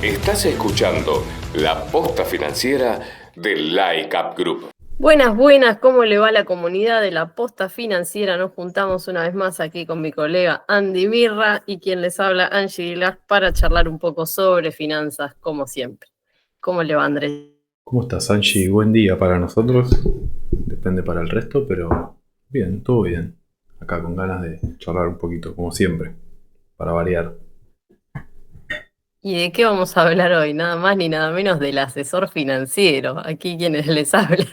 Estás escuchando La Posta Financiera del Like Up Group. Buenas, buenas, ¿cómo le va a la comunidad de la Posta Financiera? Nos juntamos una vez más aquí con mi colega Andy Mirra y quien les habla, Angie Guilar, para charlar un poco sobre finanzas, como siempre. ¿Cómo le va, Andrés? ¿Cómo estás, Angie? Buen día para nosotros. Depende para el resto, pero bien, todo bien. Acá con ganas de charlar un poquito, como siempre, para variar. ¿Y de qué vamos a hablar hoy? Nada más ni nada menos del asesor financiero. Aquí quienes les hablan,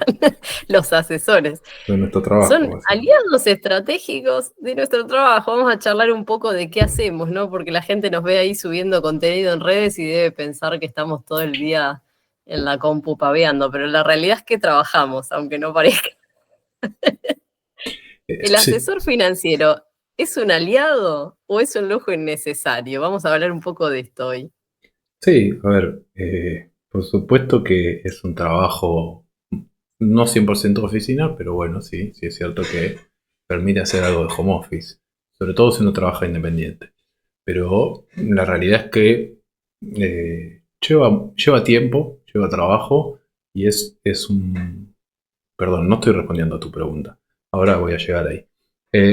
los asesores. De nuestro trabajo, Son básicamente. aliados estratégicos de nuestro trabajo. Vamos a charlar un poco de qué hacemos, ¿no? Porque la gente nos ve ahí subiendo contenido en redes y debe pensar que estamos todo el día en la compu paveando, pero la realidad es que trabajamos, aunque no parezca. ¿El Sí, asesor financiero es un aliado o es un lujo innecesario? Vamos a hablar un poco de esto hoy. sí, a ver, por supuesto que es un trabajo no 100% oficina, pero bueno, sí, sí es cierto que permite hacer algo de home office, sobre todo si uno trabaja independiente. Pero la realidad es que lleva tiempo, lleva trabajo y es un... Perdón, no estoy respondiendo a tu pregunta. Ahora voy a llegar ahí.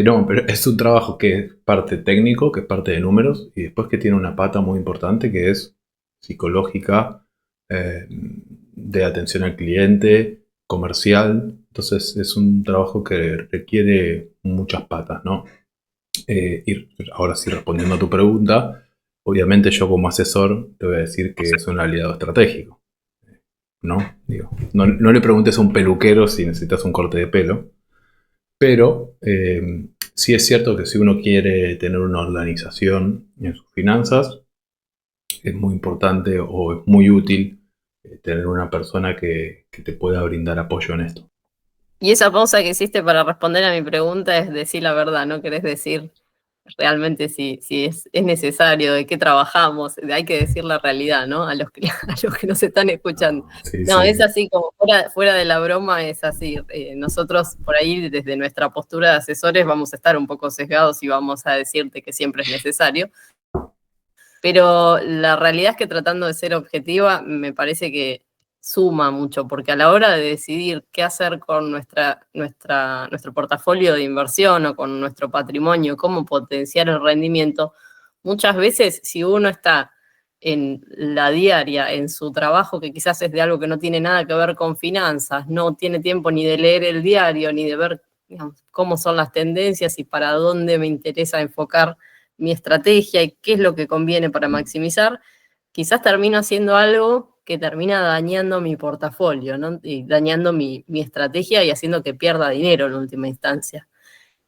No, pero es un trabajo que es parte técnico, que es parte de números y después que tiene una pata muy importante que es psicológica, de atención al cliente, comercial. Entonces es un trabajo que requiere muchas patas, ¿no? Y ahora sí, respondiendo a tu pregunta, obviamente yo como asesor te voy a decir que es un aliado estratégico, ¿no? Digo, no le preguntes a un peluquero si necesitas un corte de pelo, pero sí es cierto que si uno quiere tener una organización en sus finanzas, es muy importante o es muy útil tener una persona que te pueda brindar apoyo en esto. Y esa pausa que hiciste para responder a mi pregunta es decir la verdad, no querés decir realmente si es necesario, de qué trabajamos, hay que decir la realidad, ¿no? A los que nos están escuchando. No, sí, No, es sí. así, como fuera de la broma, es así. Nosotros por ahí, desde nuestra postura de asesores, vamos a estar un poco sesgados y vamos a decirte que siempre es necesario. Pero la realidad es que tratando de ser objetiva, me parece que suma mucho, porque a la hora de decidir qué hacer con nuestro portafolio de inversión o con nuestro patrimonio, cómo potenciar el rendimiento, muchas veces si uno está en la diaria, en su trabajo, que quizás es de algo que no tiene nada que ver con finanzas, no tiene tiempo ni de leer el diario, ni de ver, digamos, cómo son las tendencias y para dónde me interesa enfocar mi estrategia y qué es lo que conviene para maximizar, quizás termino haciendo algo que termina dañando mi portafolio, ¿no? Y dañando mi estrategia y haciendo que pierda dinero en última instancia.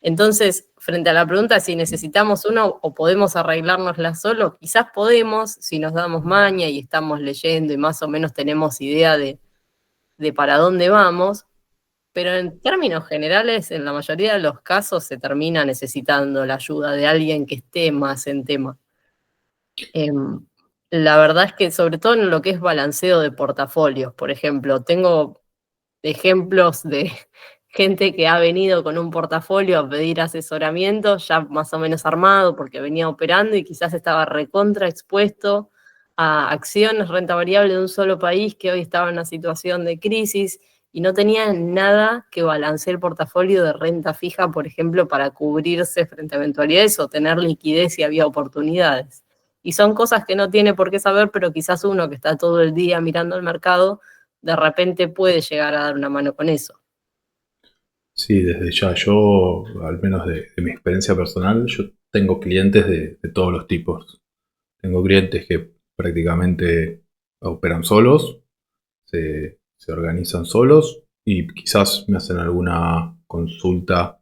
Entonces, frente a la pregunta de si necesitamos uno o podemos arreglárnosla solo, quizás podemos si nos damos maña y estamos leyendo y más o menos tenemos idea de para dónde vamos, pero en términos generales, en la mayoría de los casos se termina necesitando la ayuda de alguien que esté más en tema. Em, la verdad es que sobre todo en lo que es balanceo de portafolios, por ejemplo, tengo ejemplos de gente que ha venido con un portafolio a pedir asesoramiento ya más o menos armado porque venía operando y quizás estaba recontra expuesto a acciones renta variable de un solo país que hoy estaba en una situación de crisis y no tenía nada que balancear el portafolio de renta fija, por ejemplo, para cubrirse frente a eventualidades o tener liquidez si había oportunidades. Y son cosas que no tiene por qué saber, pero quizás uno que está todo el día mirando el mercado de repente puede llegar a dar una mano con eso. Sí, desde ya. Yo, al menos de mi experiencia personal, yo tengo clientes de todos los tipos. Tengo clientes que prácticamente operan solos, se organizan solos y quizás me hacen alguna consulta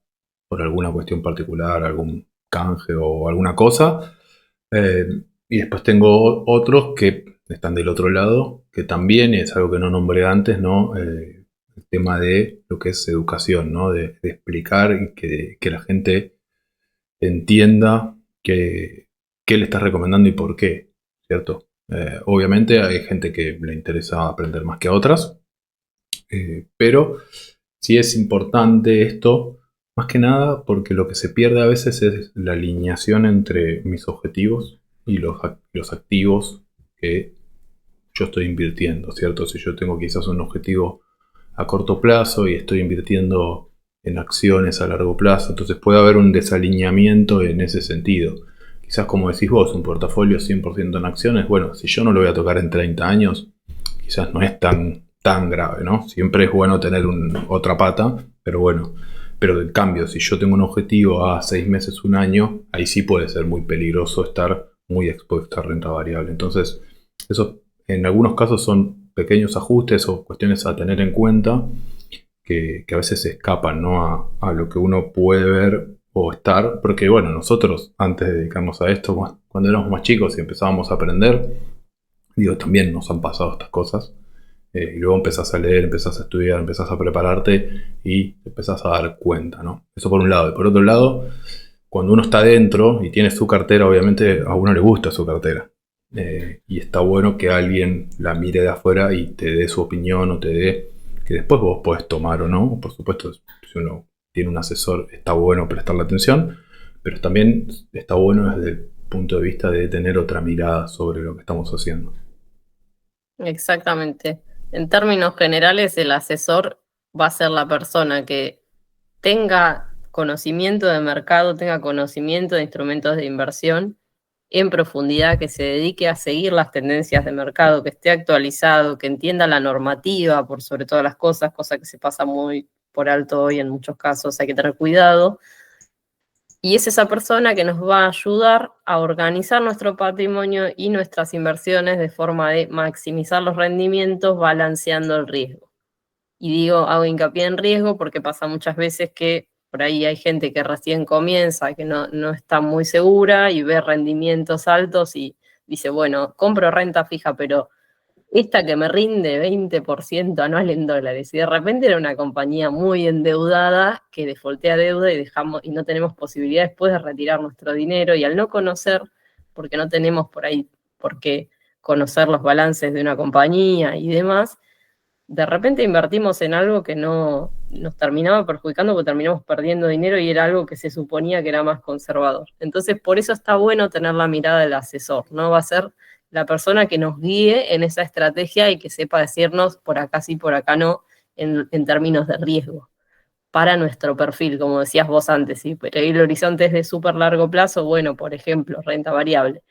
por alguna cuestión particular, algún canje o alguna cosa. Eh, y después tengo otros que están del otro lado, que también es algo que no nombré antes, ¿no? El tema de lo que es educación, ¿no? De explicar y que la gente entienda qué le estás recomendando y por qué, ¿cierto? Obviamente hay gente que le interesa aprender más que a otras, pero sí es importante esto, más que nada porque lo que se pierde a veces es la alineación entre mis objetivos y los activos que yo estoy invirtiendo, ¿cierto? Si yo tengo quizás un objetivo a corto plazo y estoy invirtiendo en acciones a largo plazo, entonces puede haber un desalineamiento en ese sentido. Quizás como decís vos, un portafolio 100% en acciones, bueno, si yo no lo voy a tocar en 30 años, quizás no es tan grave, ¿no? Siempre es bueno tener otra pata, pero bueno. Pero en cambio, si yo tengo un objetivo a 6 meses, un año, ahí sí puede ser muy peligroso estar muy expuesto a renta variable. Entonces, eso en algunos casos son pequeños ajustes o cuestiones a tener en cuenta que a veces se escapan, ¿no? a lo que uno puede ver o estar. Porque bueno, nosotros antes de dedicarnos a esto, cuando éramos más chicos y empezábamos a aprender, digo, también nos han pasado estas cosas. Y luego empezás a leer, empezás a estudiar, empezás a prepararte y te empezás a dar cuenta, ¿no? Eso por un lado. Y por otro lado, cuando uno está dentro y tiene su cartera, obviamente a uno le gusta su cartera. Y está bueno que alguien la mire de afuera y te dé su opinión o te dé que después vos podés tomar o no. Por supuesto, si uno tiene un asesor, está bueno prestarle atención, pero también está bueno desde el punto de vista de tener otra mirada sobre lo que estamos haciendo. Exactamente. En términos generales, el asesor va a ser la persona que tenga conocimiento de mercado, tenga conocimiento de instrumentos de inversión en profundidad, que se dedique a seguir las tendencias de mercado, que esté actualizado, que entienda la normativa por sobre todas las cosas, cosa que se pasa muy por alto hoy en muchos casos, hay que tener cuidado. Y es esa persona que nos va a ayudar a organizar nuestro patrimonio y nuestras inversiones de forma de maximizar los rendimientos, balanceando el riesgo. Y digo, hago hincapié en riesgo porque pasa muchas veces que por ahí hay gente que recién comienza, que no está muy segura y ve rendimientos altos y dice, bueno, compro renta fija, pero esta que me rinde 20% anual en dólares. Y de repente era una compañía muy endeudada que defaultea deuda y no tenemos posibilidad después de retirar nuestro dinero. Y al no conocer, porque no tenemos por ahí por qué conocer los balances de una compañía y demás, de repente invertimos en algo que no nos terminaba perjudicando porque terminamos perdiendo dinero y era algo que se suponía que era más conservador. Entonces, por eso está bueno tener la mirada del asesor, ¿no? Va a ser la persona que nos guíe en esa estrategia y que sepa decirnos por acá sí, por acá no, en términos de riesgo para nuestro perfil, como decías vos antes, ¿sí? Pero ahí el horizonte es de súper largo plazo, bueno, por ejemplo, renta variable.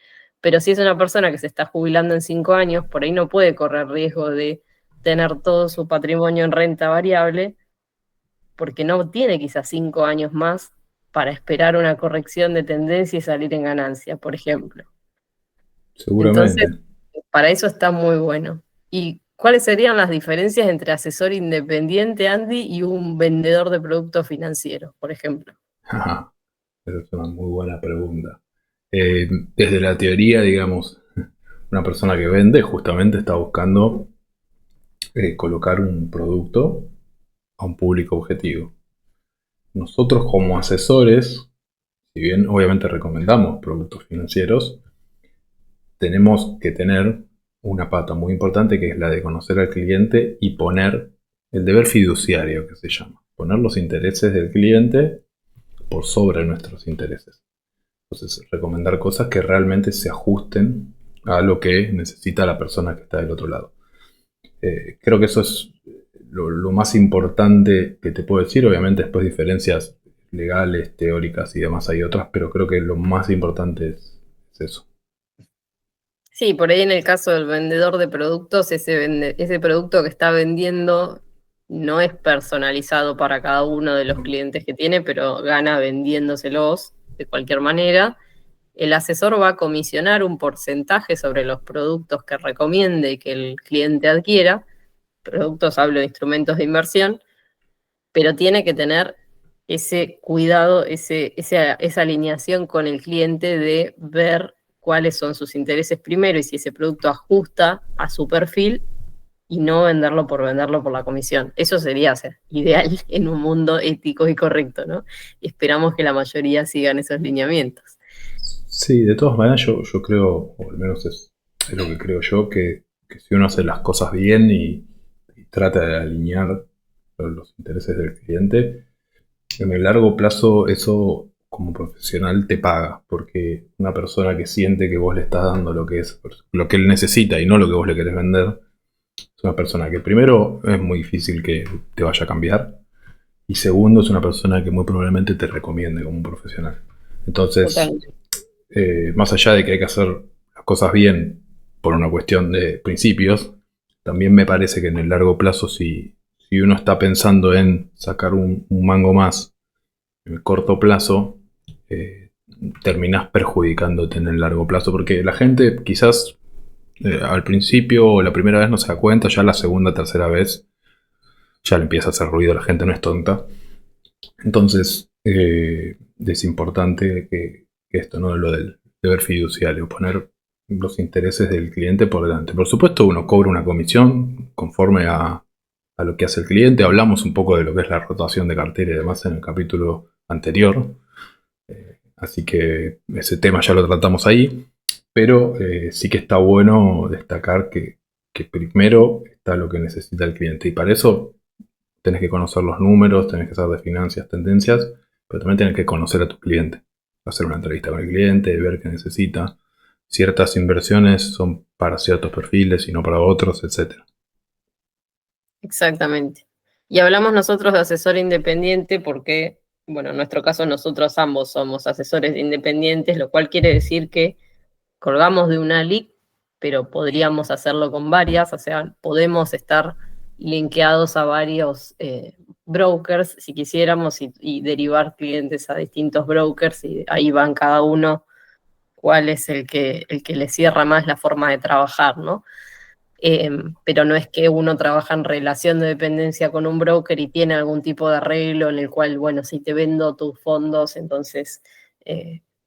Pero si es una persona que se está jubilando en 5 años, por ahí no puede correr riesgo de tener todo su patrimonio en renta variable, porque no tiene quizás 5 años más para esperar una corrección de tendencia y salir en ganancia, por ejemplo. Seguramente. Entonces, para eso está muy bueno. ¿Y cuáles serían las diferencias entre asesor independiente, Andy, y un vendedor de productos financieros, por ejemplo? Ajá, esa es una muy buena pregunta. Desde la teoría, digamos, una persona que vende justamente está buscando colocar un producto a un público objetivo. Nosotros como asesores, si bien obviamente recomendamos productos financieros, tenemos que tener una pata muy importante que es la de conocer al cliente y poner el deber fiduciario que se llama. Poner los intereses del cliente por sobre nuestros intereses. Entonces, recomendar cosas que realmente se ajusten a lo que necesita la persona que está del otro lado. Creo que eso es lo más importante que te puedo decir. Obviamente después diferencias legales, teóricas y demás hay otras, pero creo que lo más importante es eso. Sí, por ahí en el caso del vendedor de productos, ese producto que está vendiendo no es personalizado para cada uno de los clientes que tiene, pero gana vendiéndoselos de cualquier manera. El asesor va a comisionar un porcentaje sobre los productos que recomiende que el cliente adquiera. Productos, hablo de instrumentos de inversión, pero tiene que tener ese cuidado, esa alineación con el cliente de ver cuáles son sus intereses primero y si ese producto ajusta a su perfil y no venderlo por la comisión. Eso sería ser ideal en un mundo ético y correcto, ¿no? Y esperamos que la mayoría sigan esos lineamientos. Sí, de todas maneras yo creo, o al menos es lo que creo yo, que si uno hace las cosas bien y trata de alinear los intereses del cliente, en el largo plazo eso como profesional te paga, porque una persona que siente que vos le estás dando lo que es lo que él necesita y no lo que vos le querés vender, es una persona que primero es muy difícil que te vaya a cambiar y segundo es una persona que muy probablemente te recomiende como un profesional. Entonces, Totalmente. más allá de que hay que hacer las cosas bien por una cuestión de principios, también me parece que en el largo plazo, si uno está pensando en sacar un mango más en el corto plazo, eh, terminás perjudicándote en el largo plazo, porque la gente quizás al principio o la primera vez no se da cuenta, ya la segunda, tercera vez ya le empieza a hacer ruido, la gente no es tonta. Entonces es importante que esto, ¿no? Lo del deber fiduciario, poner los intereses del cliente por delante. Por supuesto, uno cobra una comisión conforme a lo que hace el cliente. Hablamos un poco de lo que es la rotación de cartera y demás en el capítulo anterior. Así que ese tema ya lo tratamos ahí. Pero sí que está bueno destacar que primero está lo que necesita el cliente. Y para eso tenés que conocer los números, tenés que saber de finanzas, tendencias, pero también tenés que conocer a tu cliente. Hacer una entrevista con el cliente, ver qué necesita. Ciertas inversiones son para ciertos perfiles y no para otros, etc. Exactamente. Y hablamos nosotros de asesor independiente porque, bueno, en nuestro caso nosotros ambos somos asesores independientes, lo cual quiere decir que colgamos de una LIC, pero podríamos hacerlo con varias, o sea, podemos estar linkeados a varios brokers si quisiéramos y derivar clientes a distintos brokers y ahí van cada uno cuál es el que le cierra más la forma de trabajar, ¿no? Pero no es que uno trabaja en relación de dependencia con un broker y tiene algún tipo de arreglo en el cual, bueno, si te vendo tus fondos, entonces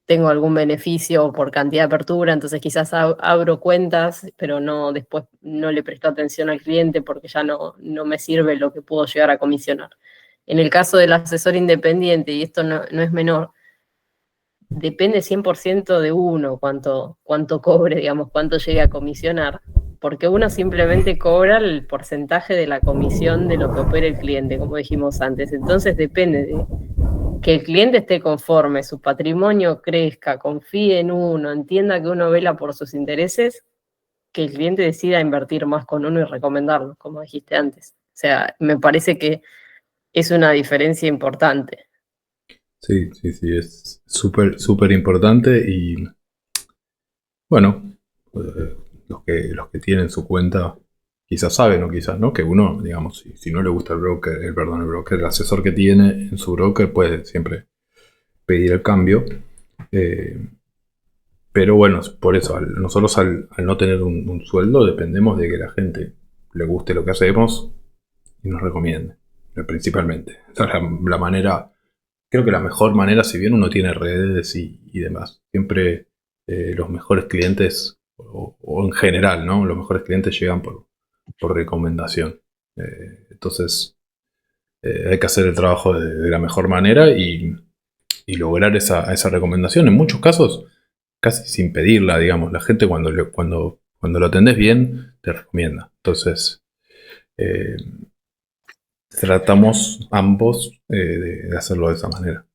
tengo algún beneficio por cantidad de apertura, entonces quizás abro cuentas, pero no después no le presto atención al cliente porque ya no me sirve lo que puedo llegar a comisionar. En el caso del asesor independiente, y esto no es menor, depende 100% de uno cuánto cobre, digamos, cuánto llegue a comisionar, porque uno simplemente cobra el porcentaje de la comisión de lo que opera el cliente, como dijimos antes. Entonces depende de que el cliente esté conforme, su patrimonio crezca, confíe en uno, entienda que uno vela por sus intereses, que el cliente decida invertir más con uno y recomendarlo, como dijiste antes. O sea, me parece que es una diferencia importante. Sí, sí, sí, es súper, súper importante y bueno, los que tienen su cuenta quizás saben o quizás no, que uno, digamos, si no le gusta el broker, el asesor que tiene en su broker puede siempre pedir el cambio. Eh, pero bueno, por eso, nosotros al no tener un sueldo dependemos de que la gente le guste lo que hacemos y nos recomiende, principalmente. Esa es la manera, creo que la mejor manera, si bien uno tiene redes y demás, siempre los mejores clientes, o en general, ¿no? Los mejores clientes llegan por recomendación. Entonces, hay que hacer el trabajo de la mejor manera y lograr esa recomendación. En muchos casos, casi sin pedirla, digamos. La gente cuando lo atendés bien, te recomienda. Entonces, eh, tratamos ambos de hacerlo de esa manera.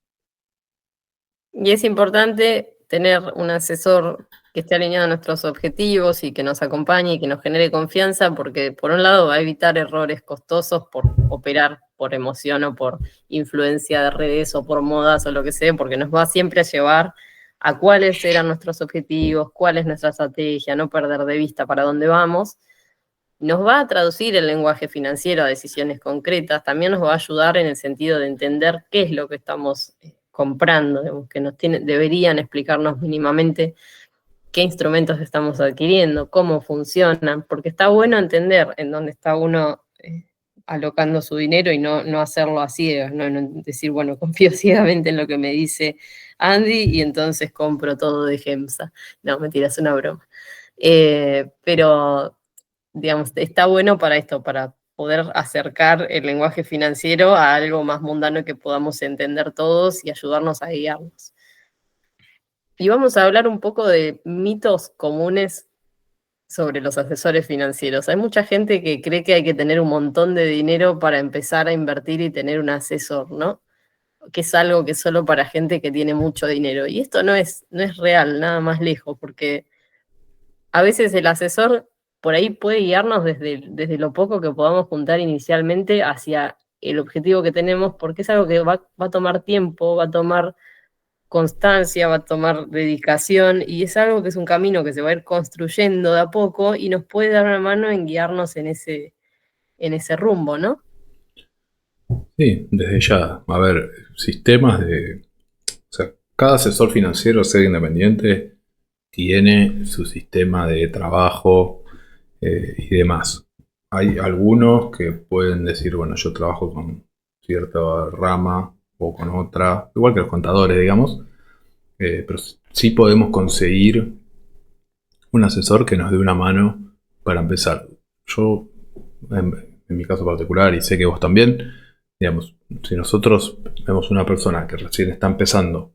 Y es importante tener un asesor que esté alineado a nuestros objetivos y que nos acompañe y que nos genere confianza, porque por un lado va a evitar errores costosos por operar por emoción o por influencia de redes o por modas o lo que sea, porque nos va siempre a llevar a cuáles eran nuestros objetivos, cuál es nuestra estrategia, no perder de vista para dónde vamos. Nos va a traducir el lenguaje financiero a decisiones concretas, también nos va a ayudar en el sentido de entender qué es lo que estamos comprando, digamos, que deberían explicarnos mínimamente qué instrumentos estamos adquiriendo, cómo funcionan, porque está bueno entender en dónde está uno alocando su dinero y no hacerlo a ciegas, no decir, bueno, confío ciegamente en lo que me dice Andy y entonces compro todo de GEMSA. No, mentira, es una broma. Pero digamos, está bueno para esto, para poder acercar el lenguaje financiero a algo más mundano que podamos entender todos y ayudarnos a guiarnos. Y vamos a hablar un poco de mitos comunes sobre los asesores financieros. Hay mucha gente que cree que hay que tener un montón de dinero para empezar a invertir y tener un asesor, ¿no? que es algo que es solo para gente que tiene mucho dinero. Y esto no es real, nada más lejos, porque a veces el asesor por ahí puede guiarnos desde lo poco que podamos juntar inicialmente hacia el objetivo que tenemos, porque es algo que va a tomar tiempo, va a tomar constancia, va a tomar dedicación, y es algo que es un camino que se va a ir construyendo de a poco y nos puede dar una mano en guiarnos en ese rumbo, ¿no? Sí, desde ya. A ver, sistemas de... O sea, cada asesor financiero, sea independiente, tiene su sistema de trabajo y demás. Hay algunos que pueden decir, bueno, yo trabajo con cierta rama o con otra, igual que los contadores, digamos, pero sí podemos conseguir un asesor que nos dé una mano para empezar. Yo, en mi caso particular, y sé que vos también, digamos, si nosotros vemos una persona que recién está empezando,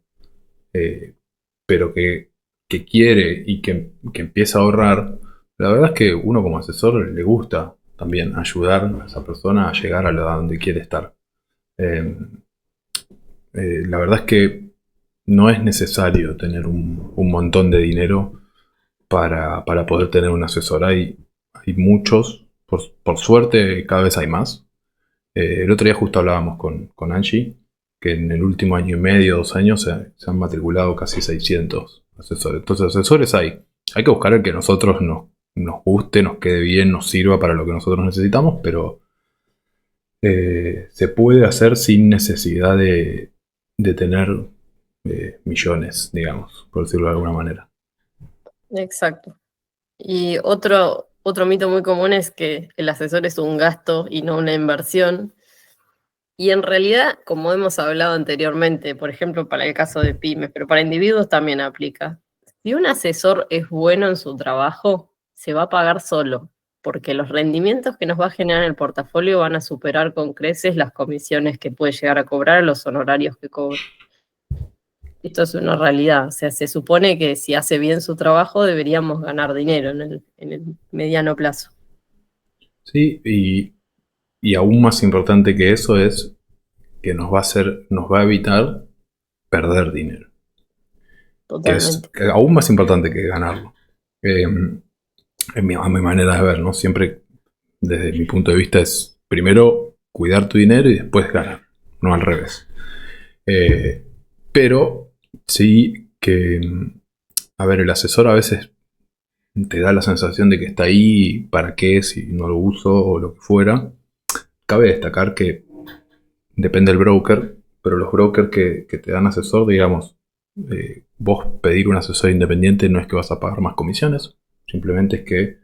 pero que quiere y que empieza a ahorrar, la verdad es que uno como asesor le gusta también ayudar a esa persona a llegar a donde quiere estar. Eh, la verdad es que no es necesario tener un montón de dinero para poder tener un asesor. Hay muchos, por suerte cada vez hay más. El otro día justo hablábamos con Angie, que en el último año y medio, 2 años, se han matriculado casi 600 asesores. Entonces asesores hay que buscar el que a nosotros nos guste, nos quede bien, nos sirva para lo que nosotros necesitamos, pero se puede hacer sin necesidad de tener millones, digamos, por decirlo de alguna manera. Exacto. Y otro mito muy común es que el asesor es un gasto y no una inversión. Y en realidad, como hemos hablado anteriormente, por ejemplo, para el caso de pymes, pero para individuos también aplica. Si un asesor es bueno en su trabajo, se va a pagar solo, porque los rendimientos que nos va a generar el portafolio van a superar con creces las comisiones que puede llegar a cobrar, los honorarios que cobra. Esto es una realidad, o sea, se supone que si hace bien su trabajo deberíamos ganar dinero en el mediano plazo. Sí, y aún más importante que eso es que nos va a evitar perder dinero, que es Totalmente. aún más importante que ganarlo. A mi manera de ver, ¿no? Siempre desde mi punto de vista es primero cuidar tu dinero y después ganar, no al revés. Pero sí que, a ver, el asesor a veces te da la sensación de que está ahí, para qué, si no lo uso o lo que fuera. Cabe destacar que depende del broker, pero los brokers que te dan asesor, digamos, vos pedir un asesor independiente no es que vas a pagar más comisiones, simplemente es que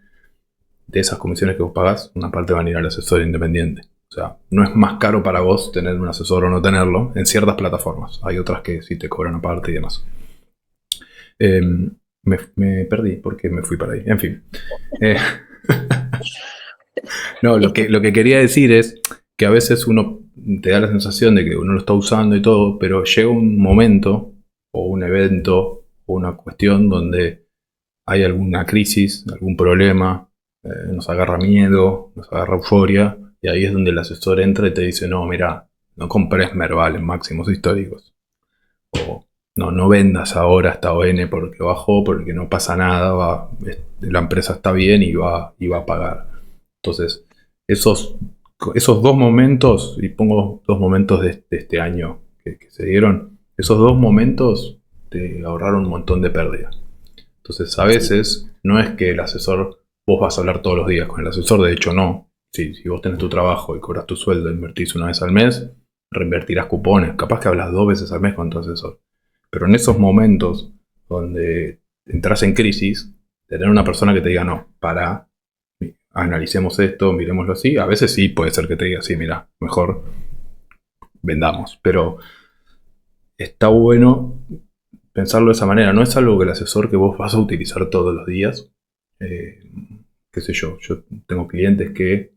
de esas comisiones que vos pagás, una parte van a ir al asesor independiente. O sea, no es más caro para vos tener un asesor o no tenerlo en ciertas plataformas. Hay otras que sí te cobran aparte y demás. Me perdí porque me fui para ahí. En fin. No, lo que quería decir es que a veces uno te da la sensación de que uno lo está usando y todo, pero llega un momento o un evento o una cuestión donde hay alguna crisis, algún problema, nos agarra miedo, nos agarra euforia, y ahí es donde el asesor entra y te dice, no, mira, no compres Merval en máximos históricos. O no vendas ahora hasta ON porque bajó, porque no pasa nada, la empresa está bien y va a pagar. Entonces, esos dos momentos, y pongo dos momentos de este año que se dieron, esos dos momentos te ahorraron un montón de pérdida. Entonces, a veces no es que el asesor, vos vas a hablar todos los días con el asesor, de hecho no. Si vos tenés tu trabajo y cobras tu sueldo, invertís una vez al mes, reinvertirás cupones, capaz que hablas 2 veces al mes con tu asesor. Pero en esos momentos donde entras en crisis, tener una persona que te diga, no, para, analicemos esto, miremoslo así, a veces sí puede ser que te diga, sí, mira, mejor vendamos. Pero está bueno pensarlo de esa manera. No es algo que el asesor que vos vas a utilizar todos los días. Qué sé yo tengo clientes que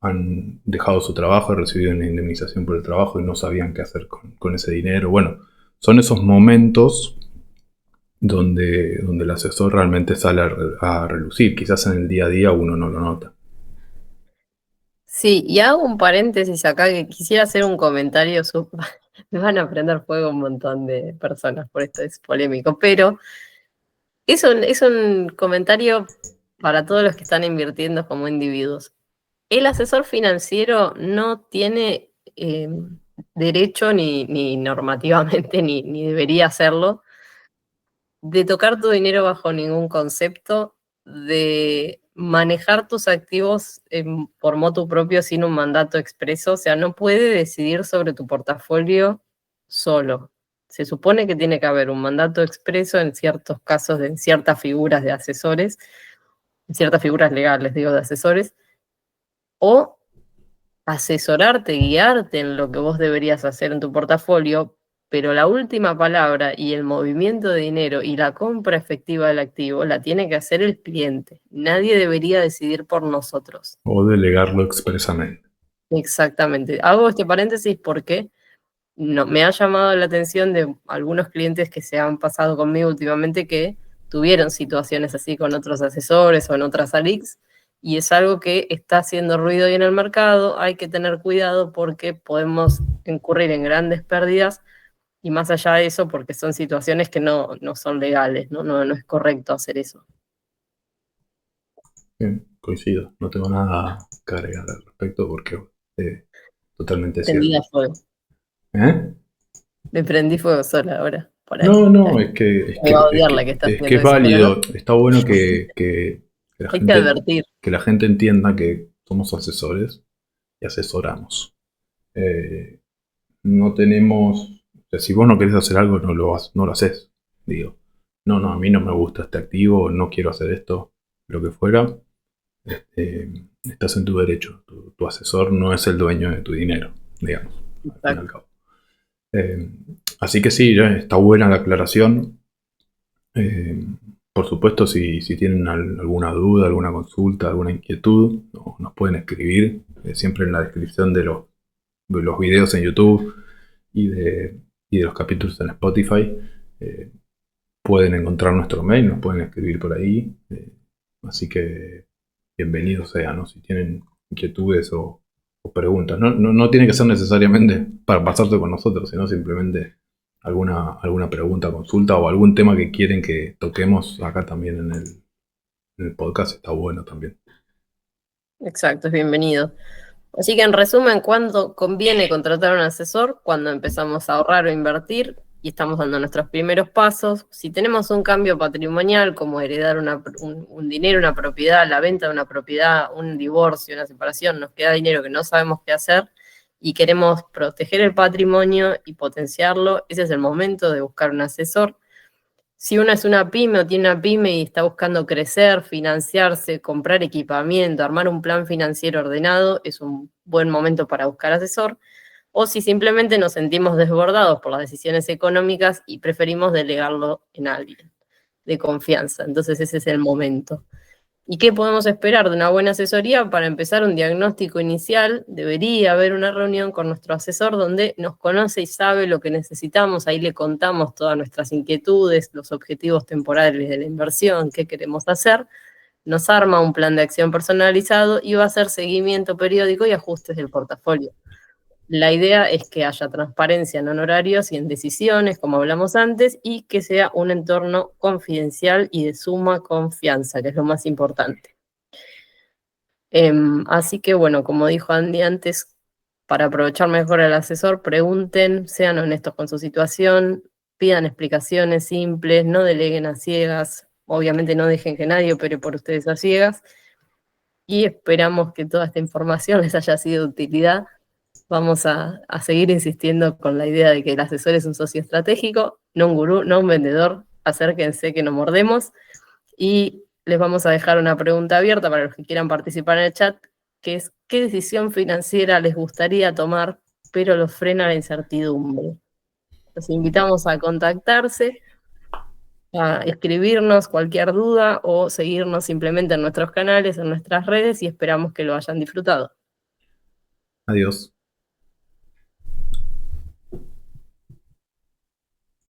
han dejado su trabajo, han recibido una indemnización por el trabajo y no sabían qué hacer con ese dinero. Bueno, son esos momentos donde el asesor realmente sale a relucir. Quizás en el día a día uno no lo nota. Sí, y hago un paréntesis acá que quisiera hacer un comentario Me van a prender fuego un montón de personas, por esto es polémico, pero es un comentario para todos los que están invirtiendo como individuos. El asesor financiero no tiene derecho ni normativamente, ni debería hacerlo, de tocar tu dinero bajo ningún concepto, de manejar tus activos por motu propio sin un mandato expreso. O sea, no puede decidir sobre tu portafolio solo. Se supone que tiene que haber un mandato expreso en ciertos casos, en ciertas figuras de asesores, en ciertas figuras legales, digo, de asesores, o asesorarte, guiarte en lo que vos deberías hacer en tu portafolio, pero la última palabra y el movimiento de dinero y la compra efectiva del activo la tiene que hacer el cliente. Nadie debería decidir por nosotros. O delegarlo expresamente. Exactamente. Hago este paréntesis porque no, me ha llamado la atención de algunos clientes que se han pasado conmigo últimamente que tuvieron situaciones así con otros asesores o en otras ALICs, y es algo que está haciendo ruido hoy en el mercado. Hay que tener cuidado porque podemos incurrir en grandes pérdidas, y más allá de eso, porque son situaciones que no son legales, no es correcto hacer eso. Bien, coincido. No tengo nada que agregar al respecto porque totalmente cierto. Prendida fuego. ¿Eh? Me prendí fuego sola ahora. Por ahí. No, es que Me va a odiar la que está haciendo es eso, pero válido. no. Está bueno que la Hay que advertir. que la gente entienda que somos asesores y asesoramos. No tenemos, o sea, si vos no querés hacer algo, no lo haces. Digo, no, a mí no me gusta este activo, no quiero hacer esto, lo que fuera. Estás en tu derecho. Tu asesor no es el dueño de tu dinero, digamos, al fin y al cabo. Así que sí, ya está buena la aclaración. Por supuesto, si tienen alguna duda, alguna consulta, alguna inquietud, nos pueden escribir siempre en la descripción de los videos en YouTube y de los capítulos en Spotify. Pueden encontrar nuestro mail, nos pueden escribir por ahí. Así que bienvenidos sea, ¿no? Si tienen inquietudes o preguntas. No tiene que ser necesariamente para pasarse con nosotros, sino simplemente alguna pregunta, consulta o algún tema que quieren que toquemos acá también en el podcast. Está bueno también. Exacto, es bienvenido. Así que en resumen, ¿cuándo conviene contratar a un asesor? Cuando empezamos a ahorrar o invertir y estamos dando nuestros primeros pasos. Si tenemos un cambio patrimonial, como heredar un dinero, una propiedad, la venta de una propiedad, un divorcio, una separación, nos queda dinero que no sabemos qué hacer y queremos proteger el patrimonio y potenciarlo, ese es el momento de buscar un asesor. Si uno es una pyme o tiene una pyme y está buscando crecer, financiarse, comprar equipamiento, armar un plan financiero ordenado, es un buen momento para buscar asesor. O si simplemente nos sentimos desbordados por las decisiones económicas y preferimos delegarlo en alguien de confianza. Entonces ese es el momento. ¿Y qué podemos esperar de una buena asesoría? Para empezar un diagnóstico inicial, debería haber una reunión con nuestro asesor donde nos conoce y sabe lo que necesitamos. Ahí le contamos todas nuestras inquietudes, los objetivos temporales de la inversión, qué queremos hacer. Nos arma un plan de acción personalizado y va a hacer seguimiento periódico y ajustes del portafolio. La idea es que haya transparencia en honorarios y en decisiones, como hablamos antes, y que sea un entorno confidencial y de suma confianza, que es lo más importante. Así que, bueno, como dijo Andy antes, para aprovechar mejor al asesor, pregunten, sean honestos con su situación, pidan explicaciones simples, no deleguen a ciegas, obviamente no dejen que nadie opere por ustedes a ciegas, y esperamos que toda esta información les haya sido de utilidad. Vamos a seguir insistiendo con la idea de que el asesor es un socio estratégico, no un gurú, no un vendedor. Acérquense que no mordemos. Y les vamos a dejar una pregunta abierta para los que quieran participar en el chat, que es: ¿qué decisión financiera les gustaría tomar, pero los frena la incertidumbre? Los invitamos a contactarse, a escribirnos cualquier duda o seguirnos simplemente en nuestros canales, en nuestras redes, y esperamos que lo hayan disfrutado. Adiós.